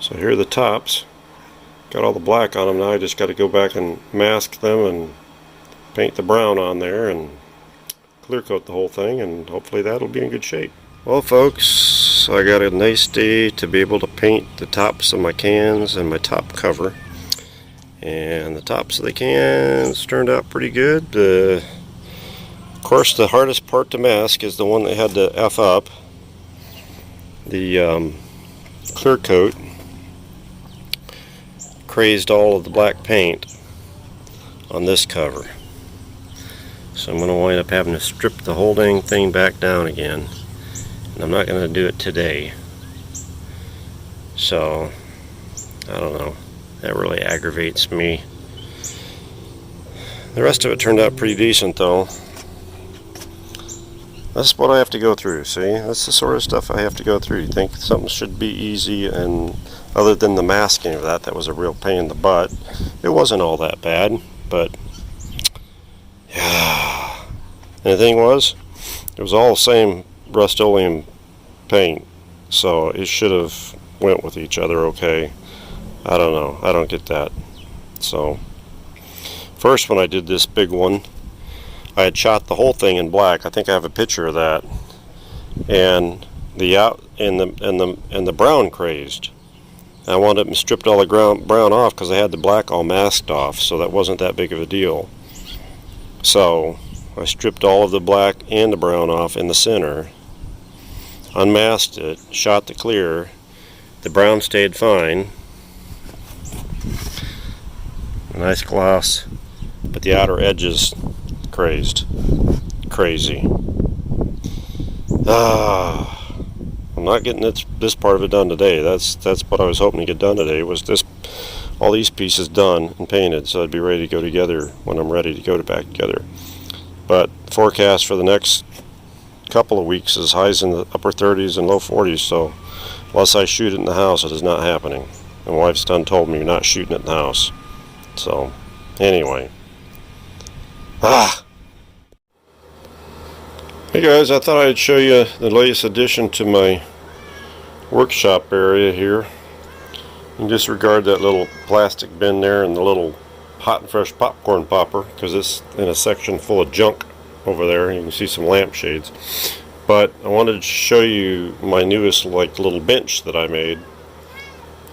So here are the tops. Got all the black on them now. I just got to go back and mask them and paint the brown on there and clear coat the whole thing, and hopefully that'll be in good shape. Well folks, I got a nice day to be able to paint the tops of my cans and my top cover. And the tops of the cans turned out pretty good. Of course, the hardest part to mask is the one that had to F up. The clear coat crazed all of the black paint on this cover. So I'm going to wind up having to strip the whole dang thing back down again. And I'm not going to do it today. So, I don't know. That really aggravates me. The rest of it turned out pretty decent though. That's what I have to go through, see? That's the sort of stuff I have to go through. You think something should be easy, and other than the masking of that was a real pain in the butt. It wasn't all that bad, but yeah. And the thing was, it was all the same Rust-Oleum paint, so it should have went with each other okay. I don't know. I don't get that. So, first when I did this big one, I had shot the whole thing in black. I think I have a picture of that. And the brown crazed. I wound up and stripped all the brown off because I had the black all masked off, so that wasn't that big of a deal. So I stripped all of the black and the brown off in the center, unmasked it, shot the clear. The brown stayed fine. Nice gloss, but the outer edges crazy. I'm not getting this part of it done today. That's what I was hoping to get done today, was all these pieces done and painted, so I'd be ready to go together when I'm ready to go back together. But the forecast for the next couple of weeks is highs in the upper 30s and low 40s, so unless I shoot it in the house, it is not happening. My wife's done told me you're not shooting it in the house. So, anyway. Hey guys, I thought I'd show you the latest addition to my workshop area here. And disregard that little plastic bin there and the little hot and fresh popcorn popper, because it's in a section full of junk over there. You can see some lampshades. But I wanted to show you my newest little bench that I made.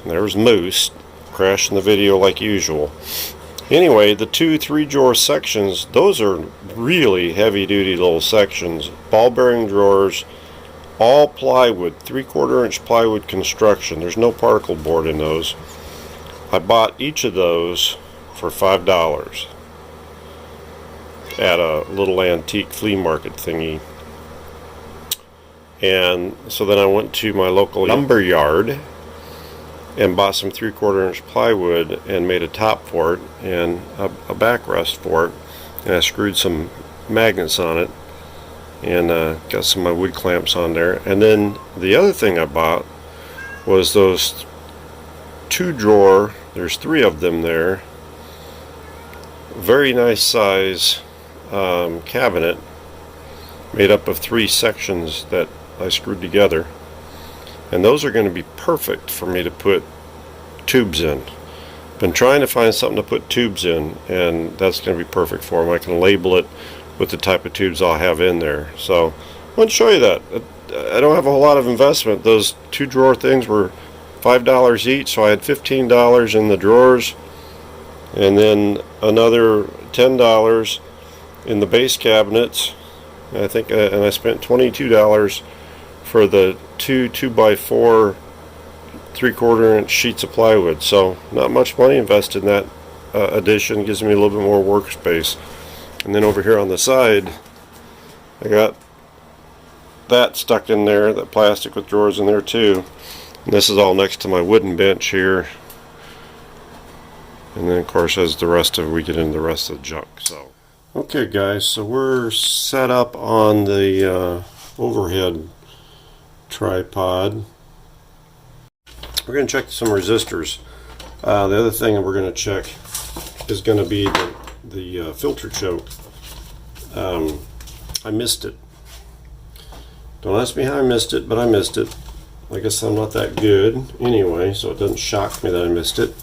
And there was Moose crashing the video like usual. Anyway, the 2 3-drawer sections, those are really heavy duty little sections, ball bearing drawers, all plywood, 3/4 inch plywood construction. There's no particle board in those. I bought each of those for $5 at a little antique flea market thingy. And so then I went to my local lumber yard and bought some 3/4 inch plywood and made a top for it and a backrest for it, and I screwed some magnets on it and got some of my wood clamps on there. And then the other thing I bought was those 2-drawer, there's 3 of them there, very nice size cabinet made up of 3 sections that I screwed together. And those are going to be perfect for me to put tubes in. Been trying to find something to put tubes in, and that's going to be perfect for them. I can label it with the type of tubes I'll have in there. So I want to show you that. I don't have a whole lot of investment. Those 2-drawer things were $5 each, so I had $15 in the drawers, and then another $10 in the base cabinets. I think, and I spent $22 for the 2 2x4 3/4 inch sheets of plywood. So not much money invested in that addition. Gives me a little bit more workspace. And then over here on the side, I got that stuck in there, that plastic with drawers in there too. And this is all next to my wooden bench here. And then of course as the rest of it, we get into the rest of the junk. So okay guys, so we're set up on the overhead tripod. We're going to check some resistors. The other thing that we're going to check is going to be the filter choke. I missed it. Don't ask me how I missed it, but I missed it. I guess I'm not that good anyway, so it doesn't shock me that I missed it.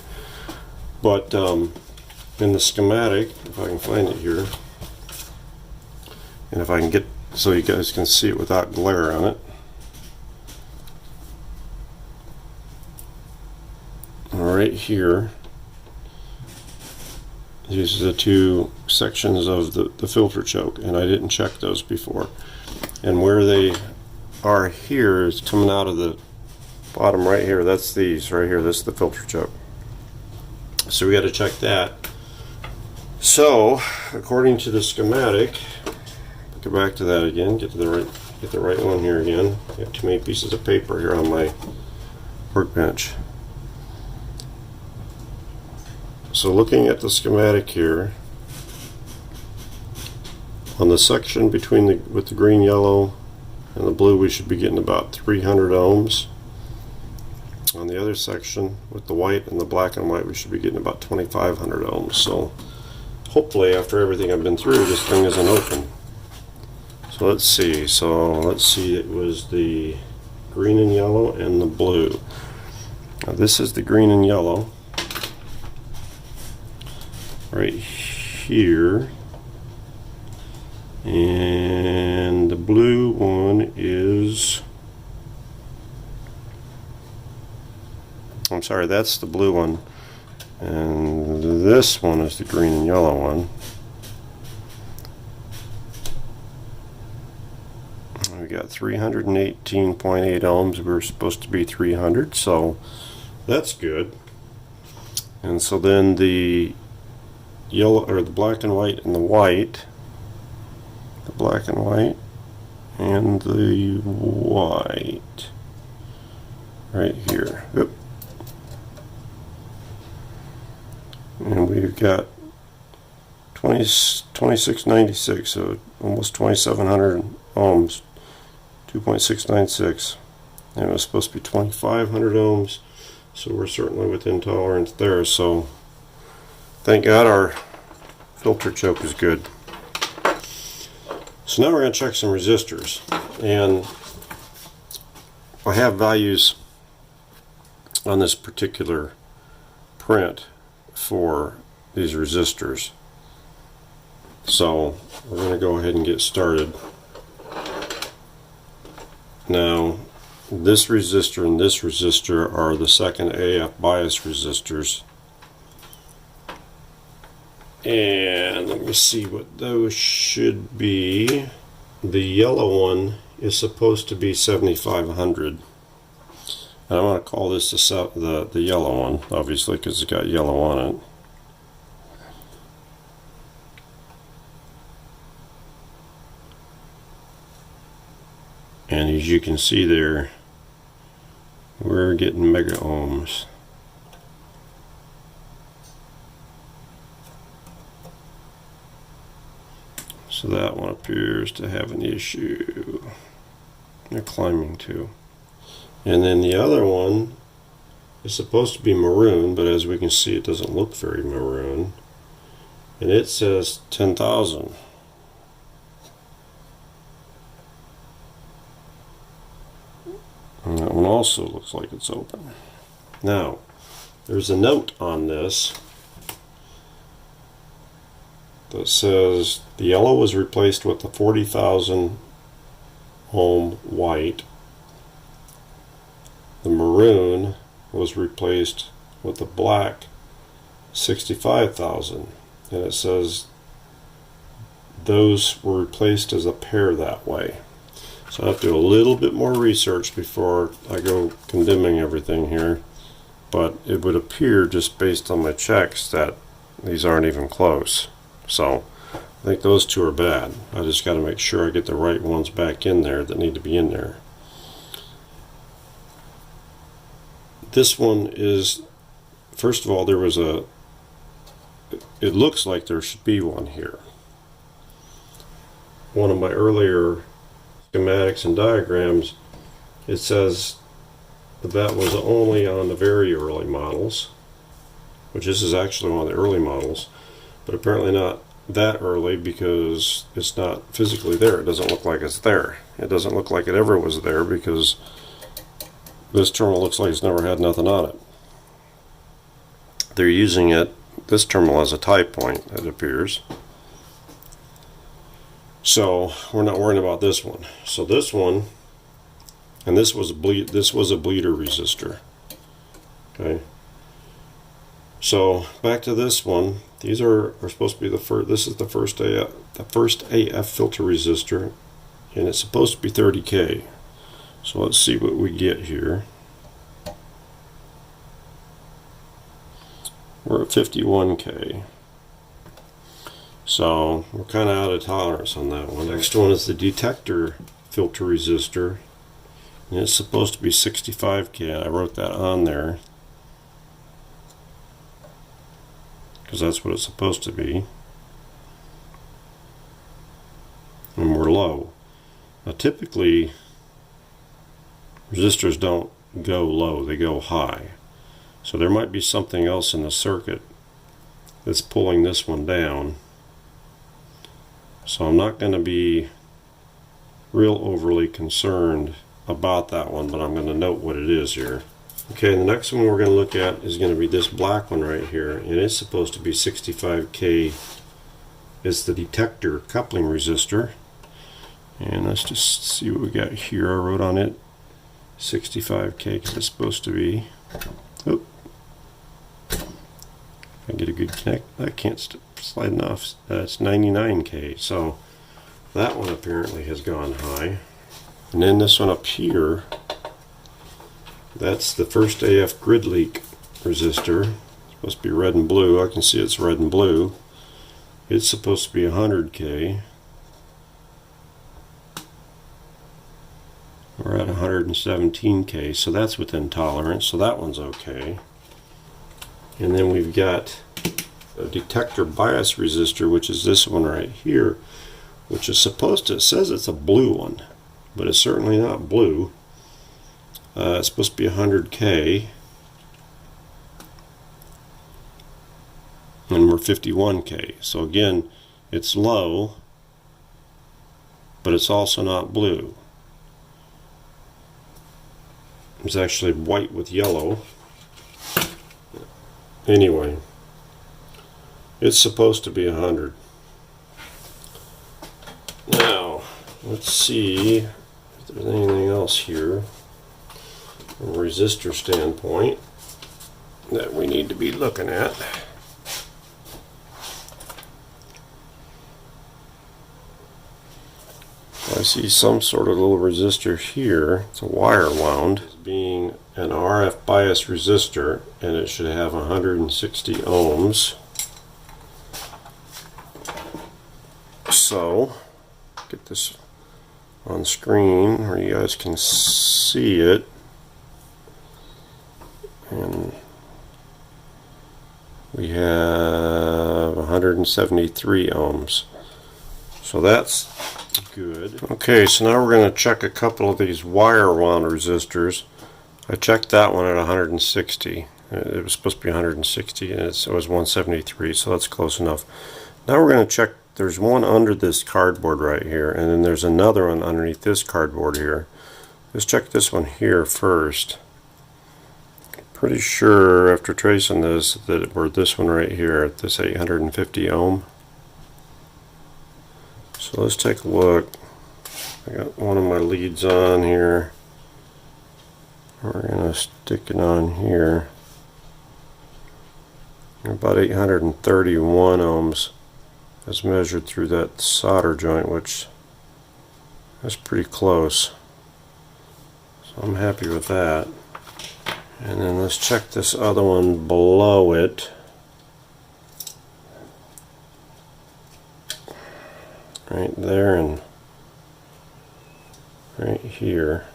But in the schematic, if I can find it here, and if I can get so you guys can see it without glare on it. Right here, these are the two sections of the filter choke, and I didn't check those before. And where they are here is coming out of the bottom right here. That's these right here. This is the filter choke. So we got to check that. So according to the schematic, go back to that again. Get the right one here again. I got too many pieces of paper here on my workbench. So looking at the schematic here, on the section between with the green, yellow, and the blue, we should be getting about 300 ohms. On the other section with the white and the black and white, we should be getting about 2,500 ohms. So hopefully, after everything I've been through, this thing isn't open. So let's see. It was the green and yellow and the blue. Now this is the green and yellow right here, and the blue one is, I'm sorry, that's the blue one, and this one is the green and yellow one. We got 318.8 ohms. We were supposed to be 300, so that's good. And so then the yellow, or the black and white, and the white, the black and white, and the white right here. Oop. And we've got 2696, so almost 2700 ohms, 2.696, and it was supposed to be 2500 ohms, so we're certainly within tolerance there. So thank God our filter choke is good. So now we're going to check some resistors, and I have values on this particular print for these resistors. So we're going to go ahead and get started. Now this resistor and this resistor are the second AF bias resistors. And let me see what those should be. The yellow one is supposed to be 7500. And I want to call this the yellow one, obviously, because it's got yellow on it. And as you can see there, we're getting mega ohms. So that one appears to have an issue. They're climbing too. And then the other one is supposed to be maroon, but as we can see, it doesn't look very maroon. And it says 10,000. And that one also looks like it's open. Now, there's a note on this that says the yellow was replaced with the 40,000 ohm white. The maroon was replaced with the black 65,000. And it says those were replaced as a pair that way. So I have to do a little bit more research before I go condemning everything here, but it would appear just based on my checks that these aren't even close. So I think those two are bad. I just got to make sure I get the right ones back in there that need to be in there. This one is, first of all, there was a, it looks like there should be one here. One of my earlier schematics and diagrams, it says that was only on the very early models, which this is actually one of the early models, but apparently not that early because it's not physically there. It doesn't look like it's there. It doesn't look like it ever was there because This terminal looks like it's never had nothing on it. They're using this terminal as a tie point, it appears. So we're not worrying about this one. So this one, and this was a bleeder resistor. Okay. So back to this one. These are supposed to be the first. This is the first AF filter resistor, and it's supposed to be 30K. So let's see what we get here. We're at 51K. So we're kind of out of tolerance on that one. Next one is the detector filter resistor, and it's supposed to be 65K. I wrote that on there because that's what it's supposed to be. And we're low. Now typically resistors don't go low, they go high. So there might be something else in the circuit that's pulling this one down. So I'm not going to be real overly concerned about that one, but I'm going to note what it is here. Okay, the next one we're going to look at is going to be this black one right here, and it's supposed to be 65K. It's the detector coupling resistor. And let's just see what we got here. I wrote on it 65K because it's supposed to be. Oop. I get a good connect. That can't slide enough. It's 99K. So that one apparently has gone high. And then this one up here, that's the first AF grid leak resistor. It's supposed to be red and blue. I can see it's red and blue. It's supposed to be 100K. We're at 117K, so that's within tolerance, so that one's okay. And then we've got a detector bias resistor, which is this one right here, which is supposed to, it says it's a blue one, but it's certainly not blue. It's supposed to be 100K, and we're 51K. So again, it's low, but it's also not blue. It's actually white with yellow. Anyway, it's supposed to be 100. Now, let's see if there's anything else here from a resistor standpoint that we need to be looking at. I see some sort of little resistor here. It's a wire wound. It's being an RF bias resistor, and it should have 160 ohms. So, get this on screen where you guys can see it. And we have 173 ohms. So that's good. Okay, so now we're going to check a couple of these wire wound resistors. I checked that one at 160. It was supposed to be 160 and it was 173, so that's close enough. Now we're going to check, there's one under this cardboard right here, and then there's another one underneath this cardboard here. Let's check this one here first. Pretty sure after tracing this that we're this one right here at this 850 ohm. So let's take a look. I got one of my leads on here. We're going to stick it on here. About 831 ohms as measured through that solder joint, which is pretty close. So I'm happy with that. And then let's check this other one below it. Right there and right here.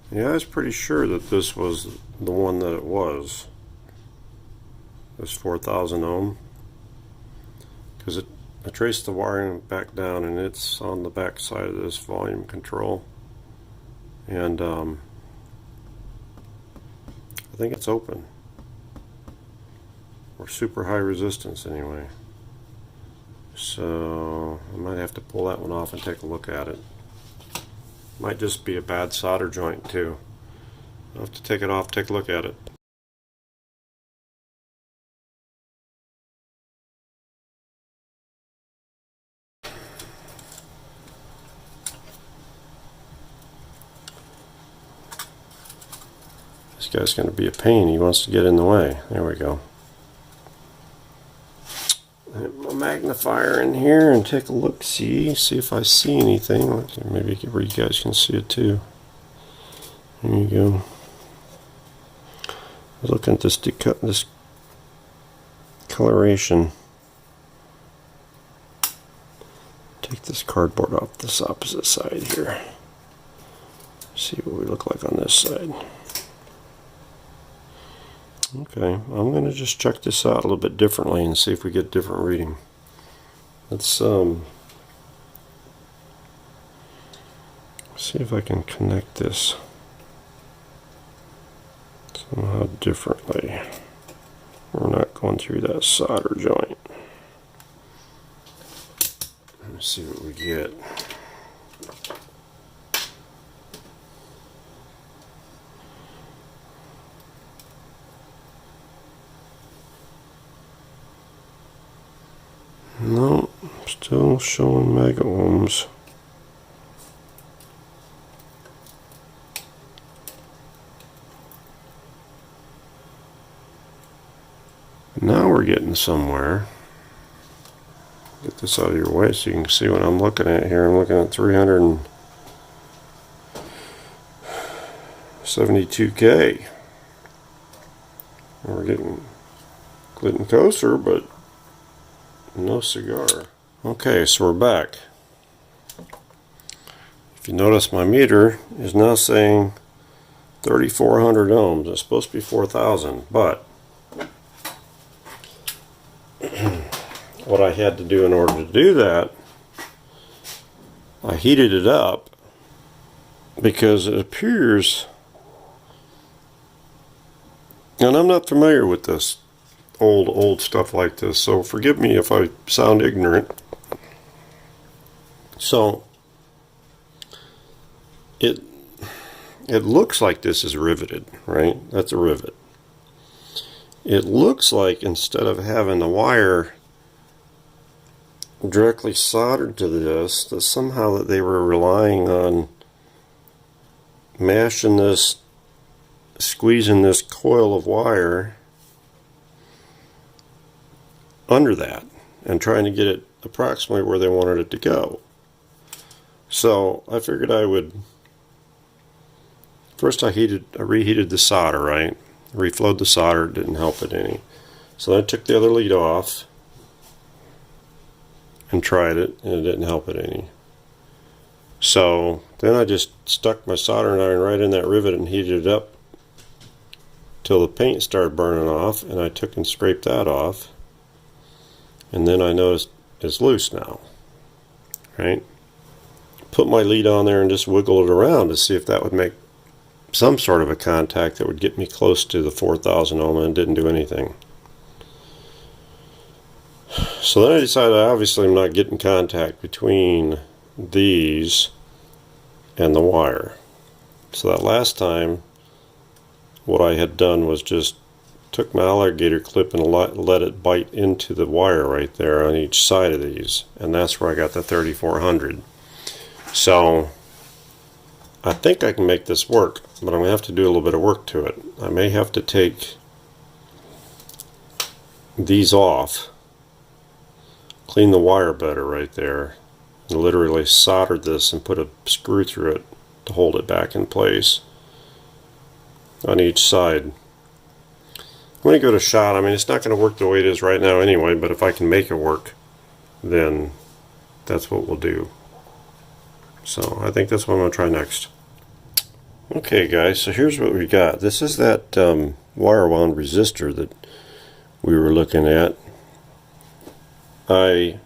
Yeah, I was pretty sure that this was the one that it was. This 4,000 ohm. Because I traced the wiring back down and it's on the back side of this volume control. And I think it's open. Or super high resistance anyway. So I might have to pull that one off and take a look at it. Might just be a bad solder joint too. I'll have to take it off, take a look at it. This guy's going to be a pain. He wants to get in the way. There we go. Put my magnifier in here and take a look, see if I see anything. Maybe where you guys can see it too. There you go. Looking at this coloration. Take this cardboard off this opposite side here. See what we look like on this side. Okay, I'm going to just check this out a little bit differently and see if we get a different reading. Let's see if I can connect this somehow differently. We're not going through that solder joint. Let's see what we get. No, still showing mega ohms. Now we're getting somewhere. Get this out of your way so you can see what I'm looking at here. I'm looking at 372K. We're getting closer, but no cigar. Okay, so we're back. If you notice, my meter is now saying 3,400 ohms. It's supposed to be 4,000, but what I had to do in order to do that, I heated it up because it appears, and I'm not familiar with this old stuff like this, so forgive me if I sound ignorant. So it looks like this is riveted, right? That's a rivet. It looks like instead of having the wire directly soldered to this, that somehow that they were relying on mashing this, squeezing this coil of wire under that and trying to get it approximately where they wanted it to go. So I figured I would first I reheated the solder, right? Reflowed the solder, didn't help it any. So I took the other lead off and tried it, and it didn't help it any. So then I just stuck my soldering iron right in that rivet and heated it up till the paint started burning off, and I took and scraped that off, and then I noticed it's loose now, right? Put my lead on there and just wiggle it around to see if that would make some sort of a contact that would get me close to the 4,000 ohm, and didn't do anything. So then I decided obviously I'm not getting contact between these and the wire. So that last time what I had done was just took my alligator clip and let it bite into the wire right there on each side of these, and that's where I got the 3,400. So I think I can make this work, but I'm going to have to do a little bit of work to it. I may have to take these off, clean the wire better right there, and literally soldered this and put a screw through it to hold it back in place on each side. I'm going to give it a shot. I mean, it's not going to work the way it is right now anyway, but if I can make it work, then that's what we'll do. So I think that's what I'm going to try next. Okay guys, so here's what we got. This is that wire wound resistor that we were looking at. I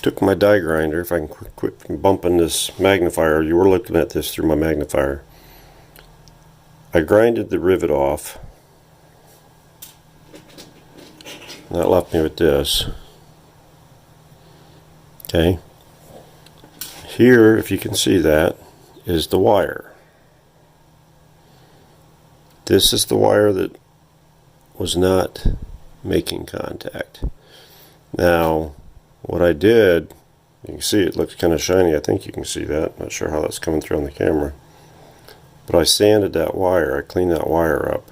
took my die grinder, if I can quit bumping this magnifier, you were looking at this through my magnifier. I grinded the rivet off. That left me with this. Okay. Here, if you can see that, is the wire. This is the wire that was not making contact. Now, what I did, you can see it looks kind of shiny. I think you can see that. Not sure how that's coming through on the camera. But I sanded that wire. I cleaned that wire up.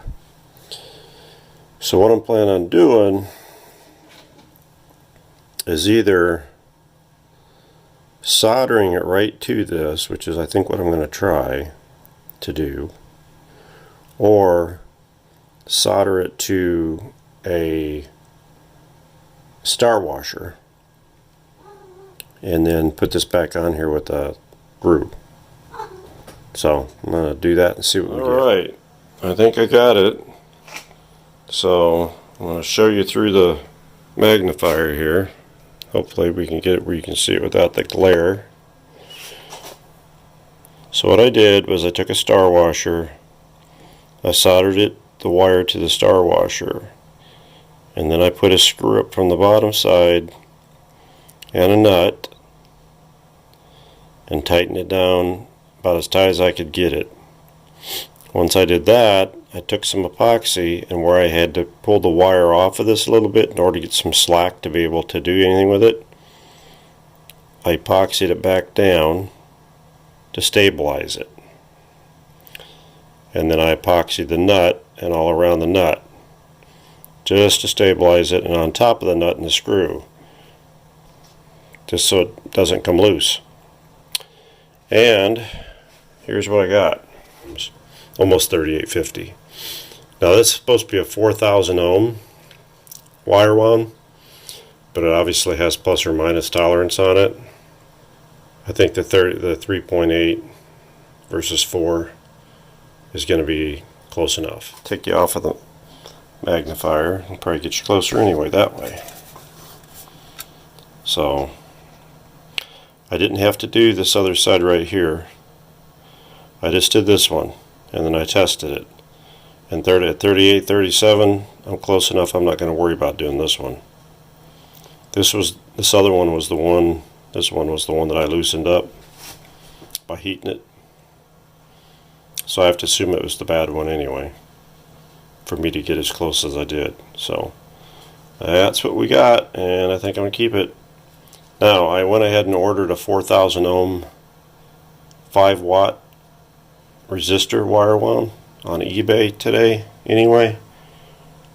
So what I'm planning on doing is either soldering it right to this, which is I think what I'm going to try to do, or solder it to a star washer and then put this back on here with a screw. So I'm going to do that and see what we get. Alright, I think I got it. So I'm going to show you through the magnifier here. Hopefully we can get it where you can see it without the glare. So what I did was I took a star washer, I soldered the wire to the star washer, and then I put a screw up from the bottom side and a nut and tightened it down about as tight as I could get it. Once I did that, I took some epoxy, and where I had to pull the wire off of this a little bit in order to get some slack to be able to do anything with it, I epoxied it back down to stabilize it. And then I epoxied the nut and all around the nut just to stabilize it, and on top of the nut and the screw, just so it doesn't come loose. And here's what I got. It's almost 3850. Now this is supposed to be a 4000 ohm wire wound, but it obviously has plus or minus tolerance on it. I think the 3.8 versus 4 is going to be close enough. Take you off of the magnifier and probably get you closer anyway that way. So I didn't have to do this other side right here. I just did this one and then I tested it. And at 38, 37, I'm close enough. I'm not going to worry about doing this one. This other one was the one. This one was the one that I loosened up by heating it. So I have to assume it was the bad one anyway, for me to get as close as I did. So that's what we got, and I think I'm going to keep it. Now, I went ahead and ordered a 4000 ohm 5 watt resistor wire wound on eBay today anyway,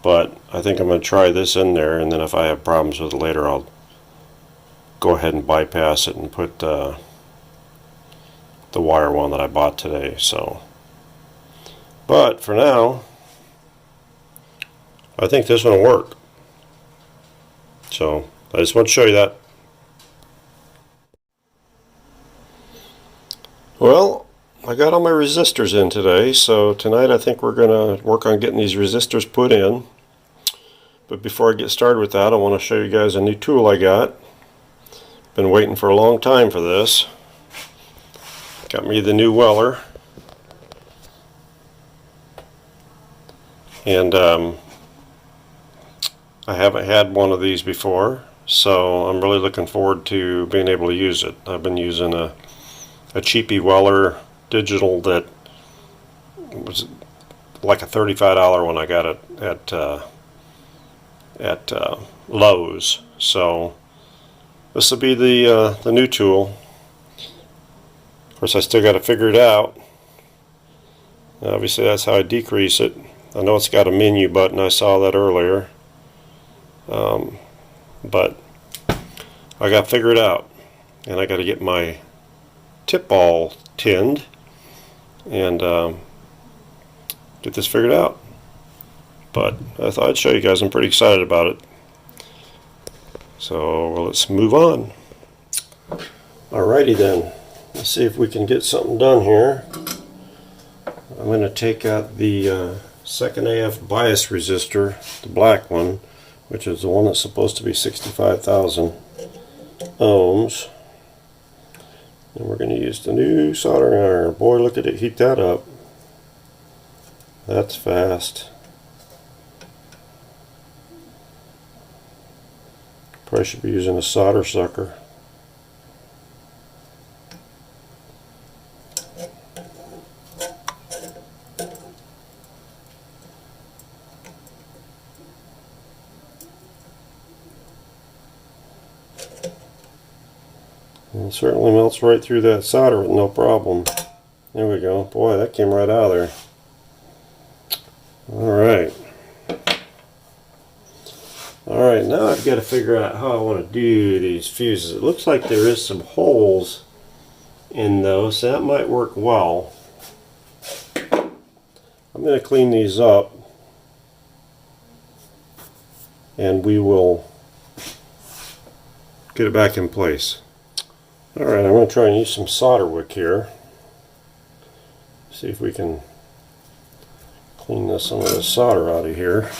but I think I'm going to try this in there, and then if I have problems with it later, I'll go ahead and bypass it and put the wire wound that I bought today. So, but for now, I think this one will work. So I just want to show you that. Well, I got all my resistors in today, so tonight I think we're going to work on getting these resistors put in. But before I get started with that, I want to show you guys a new tool I got. Been waiting for a long time for this. Got me the new Weller. And I haven't had one of these before, so I'm really looking forward to being able to use it. I've been using a cheapy Weller digital that was like a $35 one. I got it at Lowe's. So this will be the new tool. Of course, I still got to figure it out. Obviously, that's how I decrease it. I know it's got a menu button. I saw that earlier. But I got to figure it out, and I got to get my tip ball tinned and get this figured out. But I thought I'd show you guys. I'm pretty excited about it. So let's move on. Alrighty then. Let's see if we can get something done here. I'm going to take out the second AF bias resistor, the black one, which is the one that's supposed to be 65,000 ohms. And we're going to use the new soldering iron. Boy, look at it heat that up. That's fast. Probably should be using a solder sucker. And it certainly melts right through that solder with no problem. There we go. Boy, that came right out of there. Alright. Alright, now I've got to figure out how I want to do these fuses. It looks like there is some holes in those, so that might work well. I'm going to clean these up and we will get it back in place. Alright, I'm going to try and use some solder wick here. See if we can clean some of the solder out of here.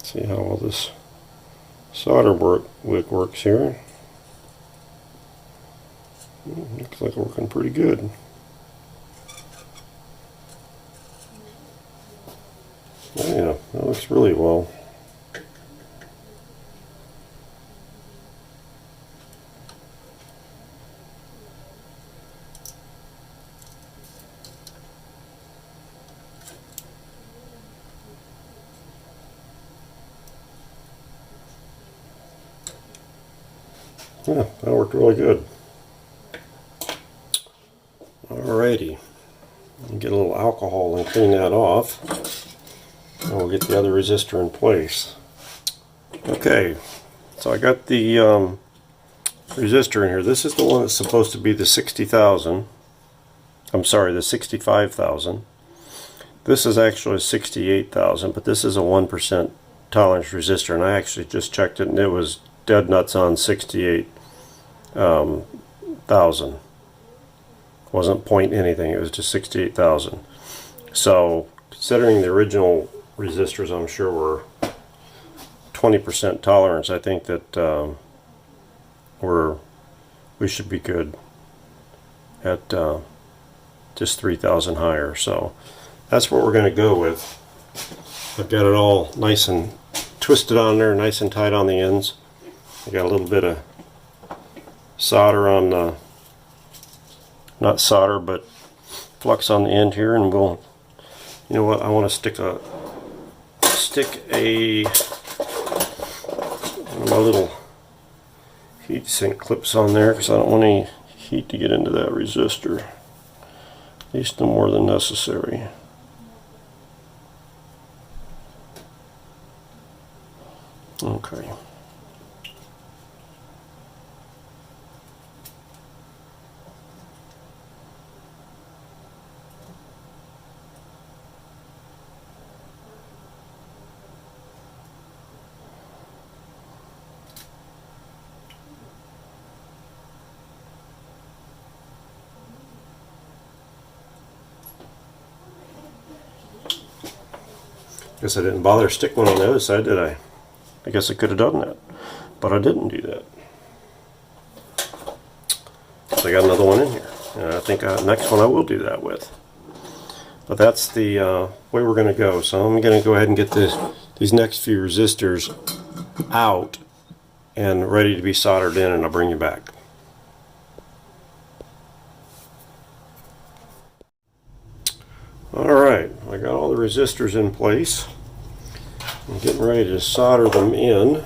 See how all this solder wick works here. Looks like working pretty good. Oh yeah, that looks really well. Yeah, that worked really good. Alrighty, get a little alcohol and clean that off, and we'll get the other resistor in place. Okay, so I got the resistor in here. This is the one that's supposed to be the 60,000. I'm sorry, the 65,000. This is actually 68,000, but this is a 1% tolerance resistor, and I actually just checked it, and it was dead nuts on 68,000. Wasn't point anything, it was just 68,000. So considering the original resistors I'm sure were 20% tolerance, I think that we should be good at just 3,000 higher. So that's what we're going to go with. I've got it all nice and twisted on there, nice and tight on the ends. I got a little bit of solder on the, not solder, but flux on the end here, and we'll, you know what, I want to stick a one of my little heat sink clips on there because I don't want any heat to get into that resistor, at least no more than necessary. Okay. Guess I didn't bother to stick one on the other side, did I? I guess I could have done that, but I didn't do that. So I got another one in here, and I think next one I will do that with. But that's the way we're going to go. So I'm going to go ahead and get these next few resistors out and ready to be soldered in, and I'll bring you back. Alright, I got all the resistors in place. I'm getting ready to solder them in.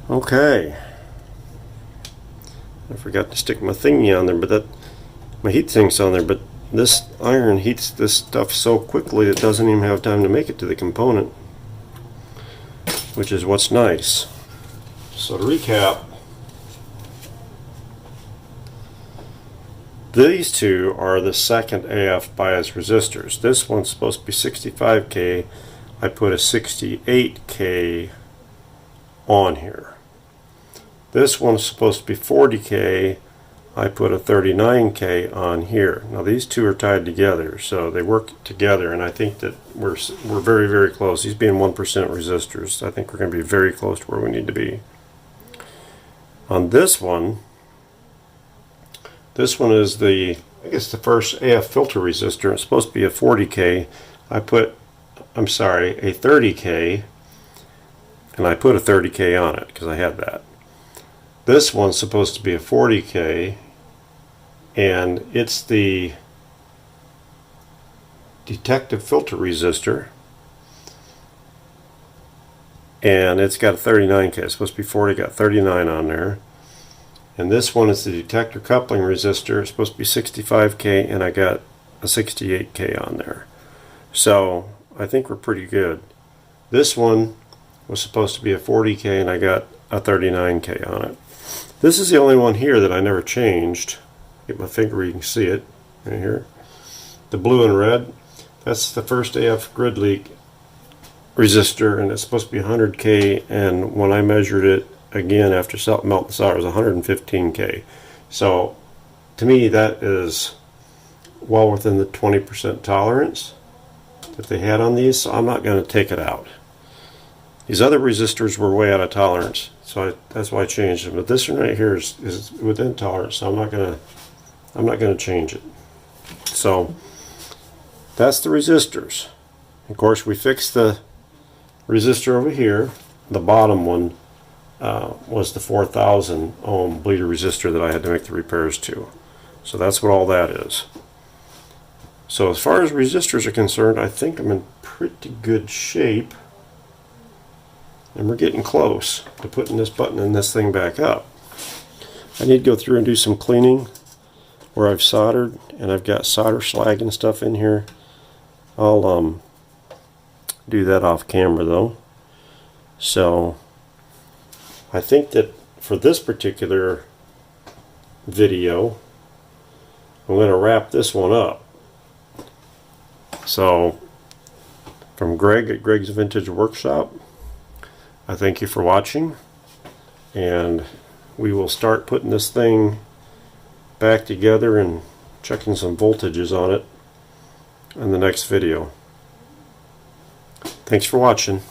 Okay, I forgot to stick my thingy on there, but that my heat sink's on there, but this iron heats this stuff so quickly it doesn't even have time to make it to the component, which is what's nice. So to recap, these two are the second AF bias resistors. This one's supposed to be 65K. I put a 68K on here. This one's supposed to be 40K. I put a 39K on here. Now these two are tied together, so they work together, and I think that we're very, very close. These being 1% resistors, I think we're going to be very close to where we need to be. On this one is the, I guess, the first AF filter resistor. It's supposed to be a 40K. I put, I'm sorry, a 30K, and I put a 30K on it because I had that. This one's supposed to be a 40K, and it's the detective filter resistor, and it's got a 39K. It's supposed to be 40, got 39 on there. And this one is the detector coupling resistor. It's supposed to be 65K, and I got a 68K on there. So I think we're pretty good. This one was supposed to be a 40K, and I got a 39K on it. This is the only one here that I never changed. Get my finger where you can see it right here. The blue and red, that's the first AF grid leak resistor, and it's supposed to be 100K, and when I measured it again after melting the solder, it was 115K. So to me that is well within the 20% tolerance that they had on these, so I'm not going to take it out. These other resistors were way out of tolerance, so that's why I changed them. But this one right here is within tolerance, so I'm not gonna change it. So that's the resistors. Of course, we fixed the resistor over here. The bottom one was the 4,000 ohm bleeder resistor that I had to make the repairs to. So that's what all that is. So as far as resistors are concerned, I think I'm in pretty good shape. And we're getting close to putting this button and this thing back up. I need to go through and do some cleaning where I've soldered, and I've got solder slag and stuff in here. I'll do that off camera though. So I think that for this particular video, I'm going to wrap this one up. So from Greg at Greg's Vintage Workshop, I thank you for watching, and we will start putting this thing back together and checking some voltages on it in the next video. Thanks for watching.